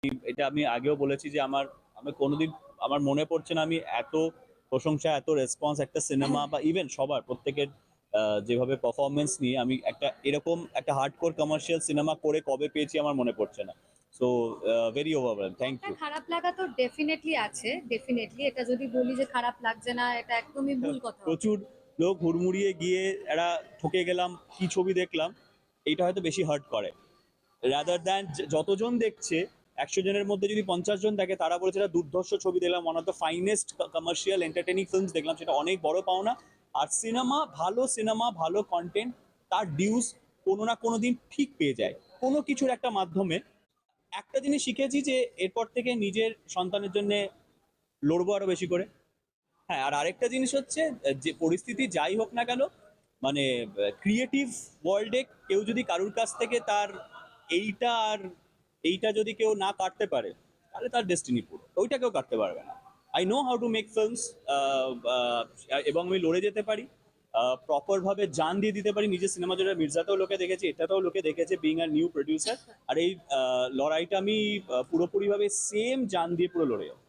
এটা আমি আগেও বলেছি যে আমি কোনোদিন আমার মনে পড়ছে না আমি এত প্রশংসা, এত রেসপন্স একটা সিনেমা বা ইভেন সবার প্রত্যেকের যেভাবে পারফরমেন্স নিয়ে আমি একটা এরকম একটা হার্ডকোর কমার্শিয়াল সিনেমা করে কবে পেয়েছি আমার মনে পড়ছে না। সো ভেরি ওভারওয়েল, থ্যাংক একটা ইউ। খারাপ লাগা তো ডেফিনেটলি আছে, ডেফিনেটলি। এটা যদি বলি যে খারাপ লাগছে না, এটা একদমই ভুল কথা হবে। প্রচুর লোক হুড়মুড়িয়ে গিয়ে এরা ঠকে গেলাম, কি ছবি দেখলাম, এইটা হয়তো বেশি হার্ট করে রাদার দ্যান যতজন দেখছে 100 জনের মধ্যে যদি 50 জন থাকে তারা বলেছে এটা দুর্ধর্ষ ছবি দেখলাম, one of the finest commercial entertaining films দেখলাম, সেটা অনেক বড় পাওনা। আর সিনেমা ভালো কন্টেন্ট তার ডিউস কোনো না কোনো দিন ঠিক পেয়ে যায় কোনো কিছুর একটা মাধ্যমে। একটা জিনিস শিখেছি যে এরপর থেকে নিজের সন্তানের জন্য লড়বো আরো বেশি করে। হ্যাঁ, আর আরেকটা জিনিস হচ্ছে যে পরিস্থিতি যাই হোক না কেন, মানে ক্রিয়েটিভ ওয়ার্ল্ডে কেউ যদি কারুর কাছ থেকে তার এইটা আর এইটা যদি কেউ না কাটতে পারে তাহলে তার ডেস্টিনি পুরো ওইটা কেউ কাটতে পারবে না। I know how to make films, এবং আমি লড়ে যেতে পারি, প্রপার ভাবে জান দিয়ে দিতে পারি নিজের সিনেমা। যেটা মির্জাতেও লোকে দেখেছে, এটাতেও লোকে দেখেছে, বিং আর নিউ প্রডিউসার। আর এই লড়াইটা আমি পুরোপুরি ভাবে সেম জান দিয়ে পুরো লড়ে যাবো।